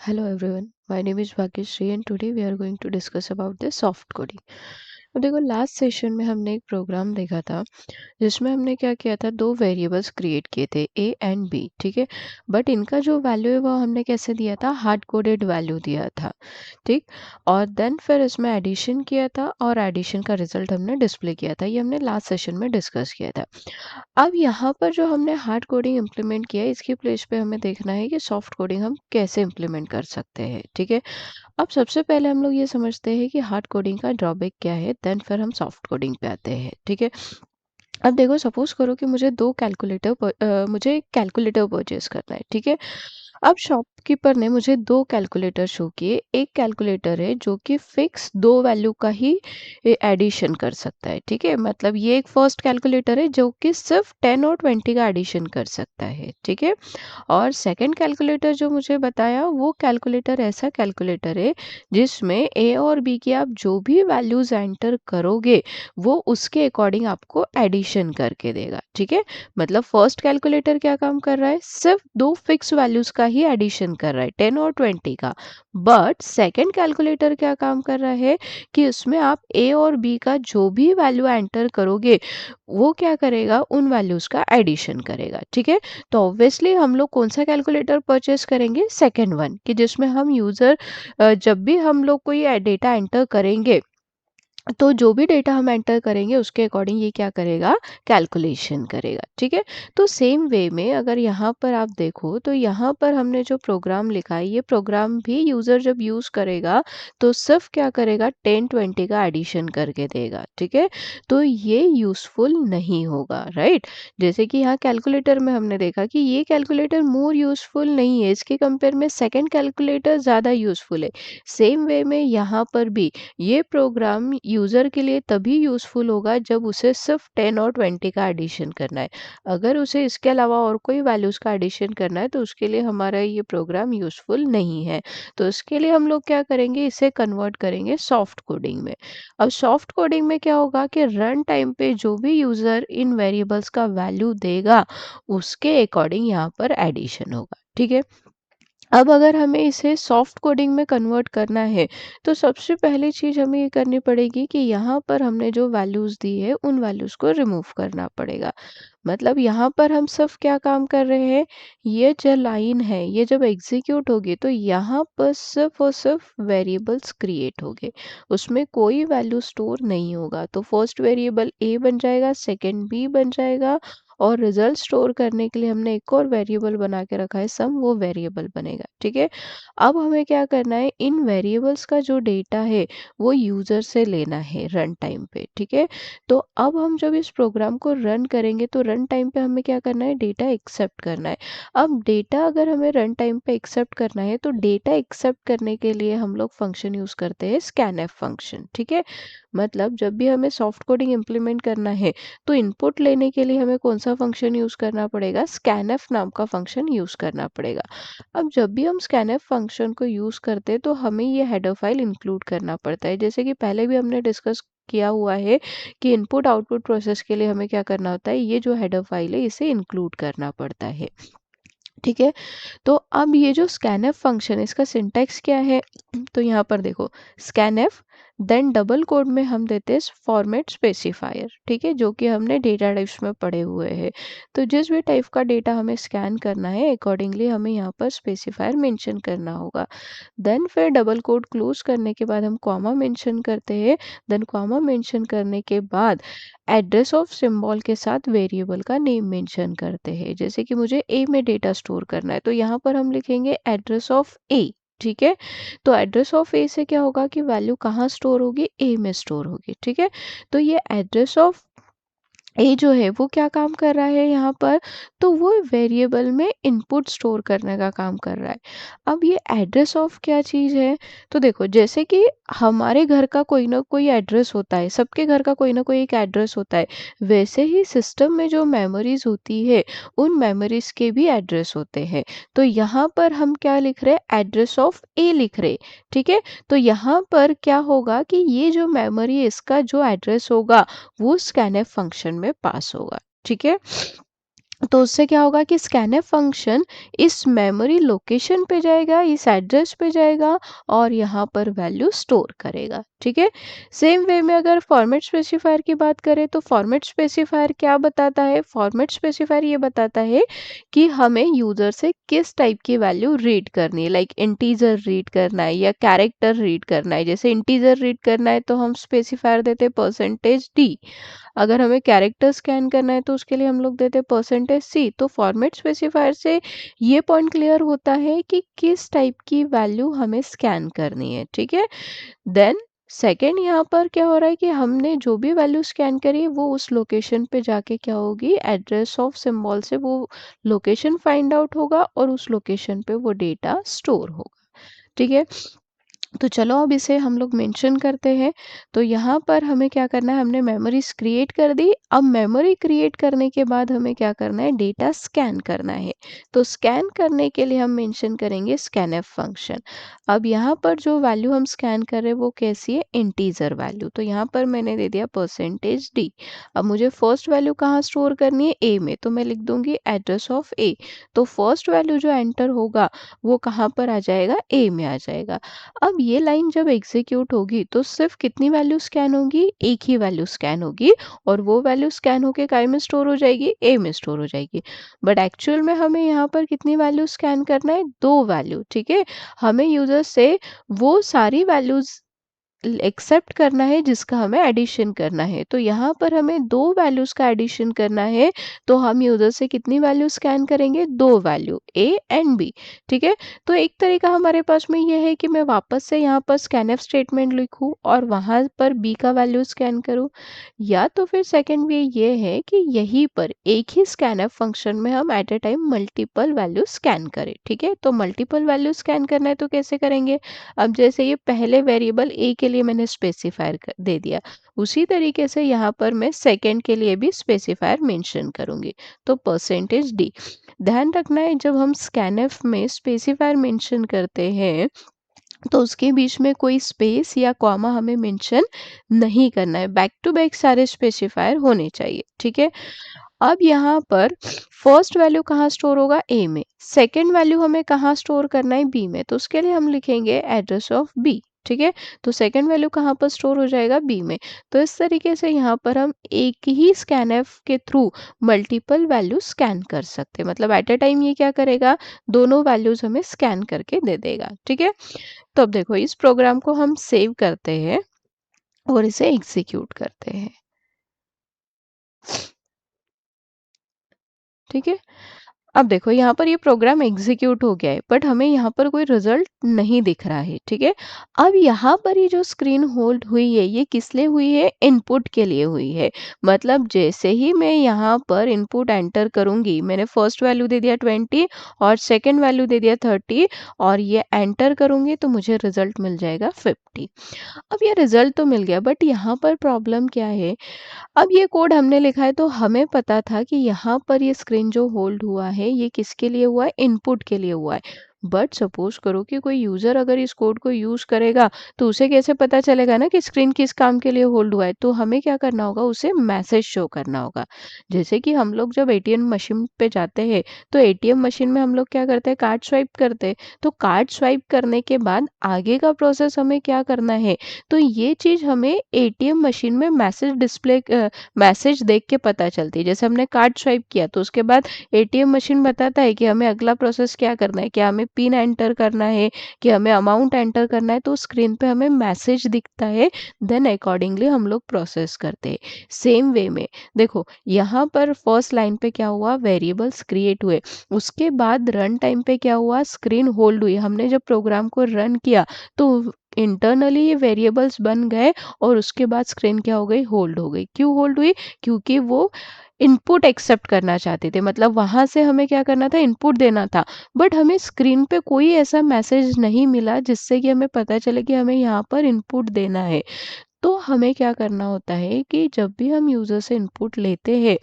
Hello everyone, my name is Bhagyashree and today we are going to discuss about the soft coding. तो देखो last session में हमने एक programme देखा था जिसमें हमने क्या किया था, दो वेरिएबल्स क्रिएट किए थे ए एंड बी। ठीक है, बट इनका जो वैल्यू है वो हमने कैसे दिया था, हार्ड कोडेड वैल्यू दिया था। ठीक, और देन फिर इसमें एडिशन किया था और एडिशन का रिजल्ट हमने डिस्प्ले किया था। ये हमने लास्ट सेशन में डिस्कस किया था। अब यहाँ पर जो हमने हार्ड कोडिंग इम्प्लीमेंट किया है, इसकी प्लेस पे हमें देखना है कि सॉफ्ट कोडिंग हम कैसे इम्प्लीमेंट कर सकते हैं। ठीक है, अब सबसे पहले हम लोग ये समझते हैं कि हार्ड कोडिंग का ड्रॉबैक क्या है, देन फिर हम सॉफ्ट कोडिंग पे आते हैं। ठीक है, अब देखो सपोज करो कि मुझे एक कैलकुलेटर परचेज करना है। ठीक है, अब शॉपकीपर ने मुझे दो कैलकुलेटर शो किए। एक कैलकुलेटर है जो कि फिक्स दो वैल्यू का ही एडिशन कर सकता है। ठीक है, मतलब ये एक फर्स्ट कैलकुलेटर है जो कि सिर्फ 10 और 20 का एडिशन कर सकता है। ठीक है, और सेकंड कैलकुलेटर जो मुझे बताया, वो कैलकुलेटर ऐसा कैलकुलेटर है जिसमें ए और बी की आप जो भी वैल्यूज एंटर करोगे वो उसके अकॉर्डिंग आपको एडिशन करके देगा। ठीक है, मतलब फर्स्ट कैलकुलेटर क्या काम कर रहा है, सिर्फ दो फिक्स वैल्यूज का ही एडिशन कर रहा है, 10 और 20 का। बट सेकंड कैलकुलेटर क्या काम कर रहा है कि उसमें आप ए और बी का जो भी वैल्यू एंटर करोगे वो क्या करेगा, उन वैल्यूज का एडिशन करेगा। ठीक है, तो ऑब्वियसली हम लोग कौन सा कैलकुलेटर परचेस करेंगे, सेकेंड वन, कि जिसमें हम यूजर जब भी हम लोग कोई डेटा एंटर करेंगे तो जो भी डेटा हम एंटर करेंगे उसके अकॉर्डिंग ये क्या करेगा, कैलकुलेशन करेगा। ठीक है, तो सेम वे में अगर यहाँ पर आप देखो तो यहाँ पर हमने जो प्रोग्राम लिखा है, ये प्रोग्राम भी यूजर जब यूज करेगा तो सिर्फ क्या करेगा, 10-20 का एडिशन करके देगा। ठीक है, तो ये यूजफुल नहीं होगा, राइट। जैसे कि यहाँ कैलकुलेटर में हमने देखा कि ये कैलकुलेटर मोर यूजफुल नहीं है, इसके कंपेयर में सेकेंड कैलकुलेटर ज़्यादा यूजफुल है। सेम वे में यहाँ पर भी ये प्रोग्राम यूज़र के लिए तभी यूज़फुल होगा जब उसे सिर्फ 10 और 20 का एडिशन करना है। अगर उसे इसके अलावा और कोई वैल्यूज़ का एडिशन करना है तो उसके लिए हमारा ये प्रोग्राम यूज़फुल नहीं है। तो इसके लिए हम लोग क्या करेंगे, इसे कन्वर्ट करेंगे सॉफ्ट कोडिंग में। अब सॉफ्ट कोडिंग में क्या होगा कि रन टाइम पे जो भी यूज़र इन वेरिएबल्स का वैल्यू देगा उसके अकॉर्डिंग यहाँ पर एडिशन होगा। ठीक है, अब अगर हमें इसे सॉफ्ट कोडिंग में कन्वर्ट करना है तो सबसे पहली चीज़ हमें ये करनी पड़ेगी कि यहाँ पर हमने जो वैल्यूज़ दी है उन वैल्यूज़ को रिमूव करना पड़ेगा। मतलब यहाँ पर हम सिर्फ क्या काम कर रहे हैं, ये जो लाइन है ये जब एग्जीक्यूट होगी तो यहाँ पर सिर्फ और सिर्फ वेरिएबल्स क्रिएट होंगे, उसमें कोई वैल्यू स्टोर नहीं होगा। तो फर्स्ट वेरिएबल ए बन जाएगा, सेकंड बी बन जाएगा, और रिजल्ट स्टोर करने के लिए हमने एक और वेरिएबल बना के रखा है सम, वो वेरिएबल बनेगा। ठीक है, अब हमें क्या करना है, इन वेरिएबल्स का जो डेटा है वो यूजर से लेना है रन टाइम पे। ठीक है, तो अब हम जब इस प्रोग्राम को रन करेंगे तो रन टाइम पे हमें क्या करना है, डेटा एक्सेप्ट करना है। अब डेटा अगर हमें रन टाइम पे एक्सेप्ट करना है तो डेटा एक्सेप्ट करने के लिए हम लोग फंक्शन यूज करते हैं, स्कैनएफ फंक्शन। ठीक है, मतलब जब भी हमें सॉफ्ट कोडिंग इम्प्लीमेंट करना है तो इनपुट लेने के लिए हमें कौन सा फंक्शन यूज करना पड़ेगा, स्कैनएफ नाम का फंक्शन यूज करना पड़ेगा। अब जब भी हम स्कैनएफ फंक्शन को यूज करते हैं तो हमें ये हेडर फाइल इंक्लूड करना पड़ता है। जैसे कि पहले भी हमने डिस्कस किया हुआ है कि इनपुट आउटपुट प्रोसेस के लिए हमें क्या करना होता है, ये जो हेडर फाइल है इसे इंक्लूड करना पड़ता है। ठीक है, तो अब ये जो स्कैनएफ फंक्शन है इसका सिंटैक्स क्या है, तो यहाँ पर देखो, स्कैनएफ देन डबल कोड में हम देते हैं फॉर्मेट स्पेसिफायर। ठीक है, जो कि हमने डेटा टाइप्स में पढ़े हुए हैं। तो जिस भी टाइप का डेटा हमें स्कैन करना है अकॉर्डिंगली हमें यहाँ पर स्पेसिफायर मेंशन करना होगा। देन फिर डबल कोड क्लोज करने के बाद हम कॉमा मेंशन करते हैं। देन कॉमा मेंशन करने के बाद एड्रेस ऑफ सिंबल के साथ वेरिएबल का नेम मेंशन करते हैं। जैसे कि मुझे ए में डेटा स्टोर करना है तो यहाँ पर हम लिखेंगे एड्रेस ऑफ ए। ठीक है, तो एड्रेस ऑफ ए से क्या होगा कि वैल्यू कहाँ स्टोर होगी, ए में स्टोर होगी। ठीक है, तो ये एड्रेस ऑफ ए जो है वो क्या काम कर रहा है यहाँ पर, तो वो वेरिएबल में इनपुट स्टोर करने का काम कर रहा है। अब ये एड्रेस ऑफ क्या चीज़ है, तो देखो जैसे कि हमारे घर का कोई ना कोई एड्रेस होता है, सबके घर का कोई ना कोई एक एड्रेस होता है, वैसे ही सिस्टम में जो मेमोरीज होती है उन मेमोरीज के भी एड्रेस होते हैं। तो यहाँ पर हम क्या लिख रहे हैं, एड्रेस ऑफ ए लिख रहे। ठीक है, तो यहाँ पर क्या होगा कि ये जो मेमोरी है इसका जो एड्रेस होगा वो स्कैनएफ फंक्शन में पास होगा। ठीक है, तो उससे क्या होगा कि स्कैनफ फंक्शन इस मेमोरी लोकेशन पे जाएगा, इस एड्रेस पे जाएगा और यहाँ पर वैल्यू स्टोर करेगा। ठीक है। सेम वे में अगर फॉर्मेट स्पेसिफायर की बात करें तो फॉर्मेट स्पेसिफायर क्या बताता है? फॉर्मेट स्पेसिफायर ये बताता है कि हमें यूजर से किस टाइप की वैल्यू रीड करनी है, लाइक इंटीजर रीड करना है या कैरेक्टर रीड करना है। जैसे इंटीजर रीड करना है तो हम स्पेसिफायर देते हैं %d। अगर हमें कैरेक्टर स्कैन करना है तो उसके लिए हम लोग देते हैं %c। तो फॉर्मेट स्पेसिफायर से ये पॉइंट क्लियर होता है कि किस टाइप की वैल्यू हमें स्कैन करनी है। ठीक है। देन सेकेंड यहाँ पर क्या हो रहा है कि हमने जो भी वैल्यू स्कैन करी है वो उस लोकेशन पे जाके क्या होगी, एड्रेस ऑफ सिंबल से वो लोकेशन फाइंड आउट होगा और उस लोकेशन पे वो डेटा स्टोर होगा। ठीक है। तो चलो अब इसे हम लोग मेंशन करते हैं। तो यहाँ पर हमें क्या करना है, हमने मेमोरीज क्रिएट कर दी। अब मेमोरी क्रिएट करने के बाद हमें क्या करना है, डेटा स्कैन करना है। तो स्कैन करने के लिए हम मेंशन करेंगे स्कैनफ फंक्शन। अब यहाँ पर जो वैल्यू हम स्कैन कर रहे हैं वो कैसी है, इंटीजर वैल्यू। तो यहाँ पर मैंने दे दिया %d। अब मुझे फर्स्ट वैल्यू कहाँ स्टोर करनी है, ए में, तो मैं लिख दूंगी एड्रेस ऑफ ए। तो फर्स्ट वैल्यू जो एंटर होगा वो कहाँ पर आ जाएगा, ए में आ जाएगा। अब ये लाइन जब एग्जीक्यूट होगी तो सिर्फ कितनी वैल्यू स्कैन होगी, एक ही वैल्यू स्कैन होगी और वो वैल्यू स्कैन होके काय में स्टोर हो जाएगी, ए में स्टोर हो जाएगी। बट एक्चुअल में हमें यहाँ पर कितनी वैल्यू स्कैन करना है, दो वैल्यू। ठीक है। हमें यूजर से वो सारी वैल्यूज एक्सेप्ट करना है जिसका हमें एडिशन करना है। तो यहाँ पर हमें दो वैल्यूज का एडिशन करना है। तो हम यूजर से कितनी वैल्यू स्कैन करेंगे, दो वैल्यू, ए एंड बी। ठीक है। तो एक तरीका हमारे पास में ये है कि मैं वापस से यहाँ पर स्कैनफ स्टेटमेंट लिखूँ और वहां पर बी का वैल्यू स्कैन करूँ, या तो फिर सेकेंड वे ये है कि यहीं पर एक ही स्कैनफ फंक्शन में हम at a time multiple value scan करें। ठीक है। तो मल्टीपल वैल्यू स्कैन करना है तो कैसे करेंगे, अब जैसे ये पहले वेरिएबल ए के लिए मैंने स्पेसिफायर दे दिया, उसी तरीके से यहाँ पर मैं सेकेंड के लिए भी स्पेसिफायर मेंशन करूंगी। तो %d। ध्यान रखना है जब हम स्कैनफ में स्पेसिफायर मेंशन करते हैं तो उसके बीच में कोई स्पेस या कॉमा हमें मेंशन नहीं करना है, बैक टू बैक सारे स्पेसिफायर होने चाहिए। ठीक है। अब यहाँ पर फर्स्ट वैल्यू कहाँ स्टोर होगा, ए में। सेकंड वैल्यू हमें कहाँ स्टोर करना है, बी में। तो उसके लिए हम लिखेंगे एड्रेस ऑफ बी। ठीक है। तो सेकंड वैल्यू कहाँ पर स्टोर हो जाएगा, बी में। तो इस तरीके से यहाँ पर हम एक ही स्कैनफ के थ्रू मल्टीपल वैल्यू स्कैन कर सकते हैं। मतलब एट ए टाइम ये क्या करेगा, दोनों वैल्यूज हमें स्कैन करके दे देगा। ठीक है। तो अब देखो इस प्रोग्राम को हम सेव करते हैं और इसे एग्जीक्यूट करते हैं। ठीक है। अब देखो यहाँ पर ये प्रोग्राम एग्जीक्यूट हो गया है बट हमें यहाँ पर कोई रिजल्ट नहीं दिख रहा है। ठीक है। अब यहाँ पर ये जो स्क्रीन होल्ड हुई है ये किस लिए हुई है, इनपुट के लिए हुई है। मतलब जैसे ही मैं यहाँ पर इनपुट एंटर करूंगी, मैंने फर्स्ट वैल्यू दे दिया 20 और सेकंड वैल्यू दे दिया 30 और ये एंटर करूंगी तो मुझे रिजल्ट मिल जाएगा 50। अब ये रिजल्ट तो मिल गया बट यहाँ पर प्रॉब्लम क्या है, अब ये कोड हमने लिखा है तो हमें पता था कि यहाँ पर ये स्क्रीन जो होल्ड हुआ है ये किसके लिए हुआ है, इनपुट के लिए हुआ है। बट सपोज करो कि कोई यूजर अगर इस कोड को यूज करेगा तो उसे कैसे पता चलेगा ना कि स्क्रीन किस काम के लिए होल्ड हुआ है। तो हमें क्या करना होगा, उसे मैसेज शो करना होगा। जैसे कि हम लोग जब एटीएम मशीन पे जाते हैं तो एटीएम मशीन में हम लोग क्या करते हैं, कार्ड स्वाइप करते हैं। तो कार्ड स्वाइप करने के बाद आगे का प्रोसेस हमें क्या करना है, तो ये चीज हमें एटीएम मशीन में मैसेज डिस्प्ले मैसेज देख के पता चलती है। जैसे हमने कार्ड स्वाइप किया तो उसके बाद एटीएम मशीन बताता है कि हमें अगला प्रोसेस क्या करना है, क्या हमें पिन एंटर करना है, कि हमें अमाउंट एंटर करना है। तो स्क्रीन पे हमें मैसेज दिखता है, देन अकॉर्डिंगली हम लोग प्रोसेस करते हैं। सेम वे में देखो यहाँ पर फर्स्ट लाइन पे क्या हुआ, वेरिएबल्स क्रिएट हुए। उसके बाद रन टाइम पे क्या हुआ, स्क्रीन होल्ड हुई। हमने जब प्रोग्राम को रन किया तो इंटरनली ये वेरिएबल्स बन गए और उसके बाद स्क्रीन क्या हो गई, होल्ड हो गई। क्यों होल्ड हुई, क्योंकि वो इनपुट एक्सेप्ट करना चाहते थे। मतलब वहां से हमें क्या करना था, इनपुट देना था। बट हमें स्क्रीन पे कोई ऐसा मैसेज नहीं मिला जिससे कि हमें पता चले कि हमें यहाँ पर इनपुट देना है। तो हमें क्या करना होता है कि जब भी हम यूजर से इनपुट लेते हैं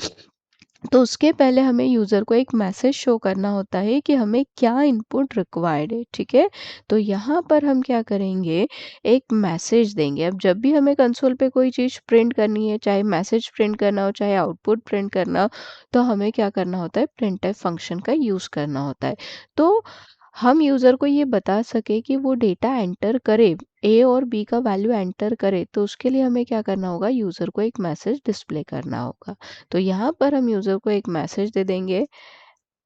तो उसके पहले हमें यूज़र को एक मैसेज शो करना होता है कि हमें क्या इनपुट रिक्वायर्ड है, ठीक है। तो यहाँ पर हम क्या करेंगे, एक मैसेज देंगे। अब जब भी हमें कंसोल पे कोई चीज़ प्रिंट करनी है, चाहे मैसेज प्रिंट करना हो चाहे आउटपुट प्रिंट करना हो, तो हमें क्या करना होता है, प्रिंटफ फंक्शन का यूज़ करना होता है। तो हम यूज़र को ये बता सके कि वो डेटा एंटर करे, ए और बी का वैल्यू एंटर करे, तो उसके लिए हमें क्या करना होगा, यूज़र को एक मैसेज डिस्प्ले करना होगा। तो यहाँ पर हम यूज़र को एक मैसेज दे देंगे,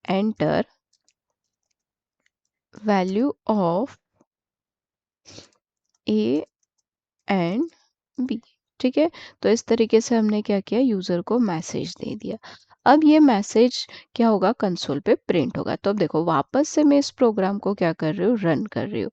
enter value of A and B, ठीक है। तो इस तरीके से हमने क्या किया, यूज़र को मैसेज दे दिया। अब ये मैसेज क्या होगा, कंसोल पे प्रिंट होगा। तो अब देखो, वापस से मैं इस प्रोग्राम को क्या कर रही हूँ, रन कर रही हूँ,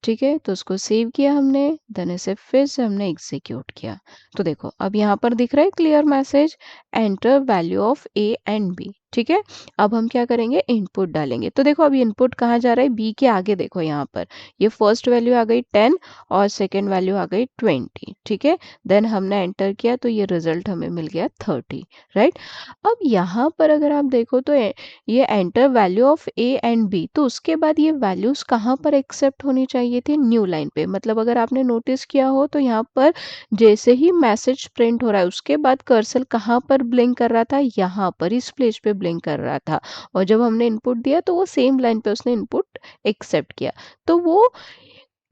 ठीक है। तो उसको सेव किया हमने, देन इसे फिर से हमने एग्जीक्यूट किया। तो देखो, अब यहाँ पर दिख रहा है clear message, enter value of A and B, ठीक है। अब हम क्या करेंगे, इनपुट डालेंगे। तो देखो, अब इनपुट कहाँ जा रहा है, बी के आगे देखो, यहाँ पर ये फर्स्ट वैल्यू आ गई 10 और सेकेंड वैल्यू आ गई 20, ठीक है। देन हमने एंटर किया तो ये रिजल्ट हमें मिल गया 30, राइट। अब यहाँ पर अगर आप देखो तो ये enter value of A and B, तो उसके बाद ये वैल्यूज कहाँ पर एक्सेप्ट होनी चाहिए थी, न्यू लाइन पे। मतलब अगर आपने नोटिस किया हो तो यहाँ पर जैसे ही मैसेज प्रिंट हो रहा है, उसके बाद कर्सर कहाँ पर ब्लिंक कर रहा था, यहाँ पर इस प्लेस पे ब्लिंक कर रहा था। और जब हमने इनपुट दिया तो वो सेम लाइन पे उसने इनपुट एक्सेप्ट किया। तो वो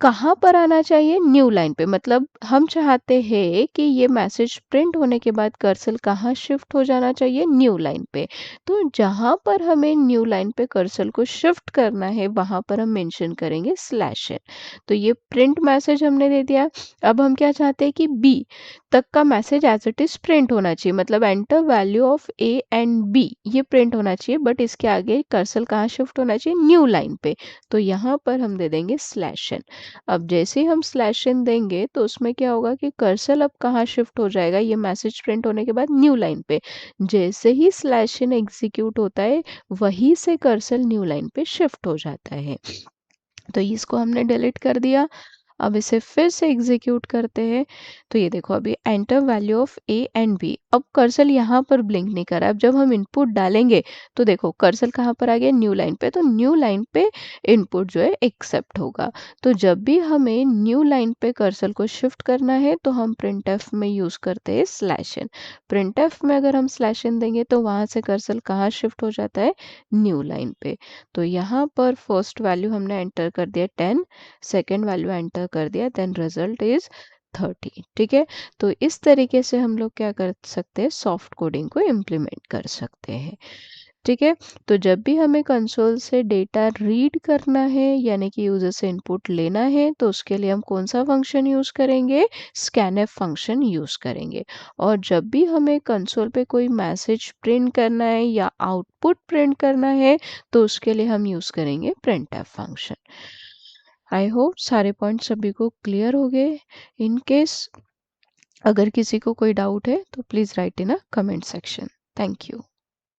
कहाँ पर आना चाहिए, न्यू लाइन पे। मतलब हम चाहते हैं कि ये मैसेज प्रिंट होने के बाद कर्सर कहाँ शिफ्ट हो जाना चाहिए, न्यू लाइन पे। तो जहाँ पर हमें न्यू लाइन पे कर्सर को शिफ्ट करना है, वहाँ पर हम मेंशन करेंगे स्लैश एन। तो ये प्रिंट मैसेज हमने दे दिया। अब हम क्या चाहते हैं कि बी तक का message as it is print होना चाहिए, मतलब enter value of A and B ये प्रिंट होना चाहिए, बट इसके आगे कर्सर कहाँ शिफ्ट होना चाहिए, न्यू लाइन पे। तो यहाँ पर हम दे देंगे स्लैश एन। अब जैसे ही हम स्लैश इन देंगे तो उसमें क्या होगा कि कर्सर अब कहाँ शिफ्ट हो जाएगा, ये मैसेज प्रिंट होने के बाद न्यू लाइन पे। जैसे ही स्लैश इन एग्जीक्यूट होता है, वहीं से कर्सर न्यू लाइन पे शिफ्ट हो जाता है। तो इसको हमने डिलीट कर दिया। अब इसे फिर से एग्जीक्यूट करते हैं। तो ये देखो, अभी enter value of A and B, अब कर्सर यहाँ पर ब्लिंक नहीं कर रहा है। अब जब हम इनपुट डालेंगे तो देखो कर्सर कहाँ पर आ गया, न्यू लाइन पे। तो न्यू लाइन पे इनपुट जो है एक्सेप्ट होगा। तो जब भी हमें न्यू लाइन पे कर्सर को शिफ्ट करना है तो हम प्रिंटफ में यूज करते हैं स्लैश इन। प्रिंटफ में अगर हम स्लैश इन देंगे तो वहां से कर्सर कहाँ शिफ्ट हो जाता है, न्यू लाइन पे। तो यहाँ पर फर्स्ट वैल्यू हमने एंटर कर दिया 10, सेकेंड वैल्यू एंटर कर दिया, देन रिजल्ट इज 30, ठीक है। तो इस तरीके से हम लोग क्या कर सकते हैं, सॉफ्ट कोडिंग को इम्प्लीमेंट कर सकते हैं, ठीक है। तो जब भी हमें कंसोल से डेटा रीड करना है, यानी कि यूजर से इनपुट लेना है, तो उसके लिए हम कौन सा फंक्शन यूज करेंगे, स्कैनफ फंक्शन यूज करेंगे। और जब भी हमें कंसोल पे कोई मैसेज प्रिंट करना है या आउटपुट प्रिंट करना है, तो उसके लिए हम यूज करेंगे प्रिंटफ फंक्शन। आई होप सारे पॉइंट सभी को क्लियर हो गए। इन केस अगर किसी को कोई डाउट है तो please write in a comment section. Thank you.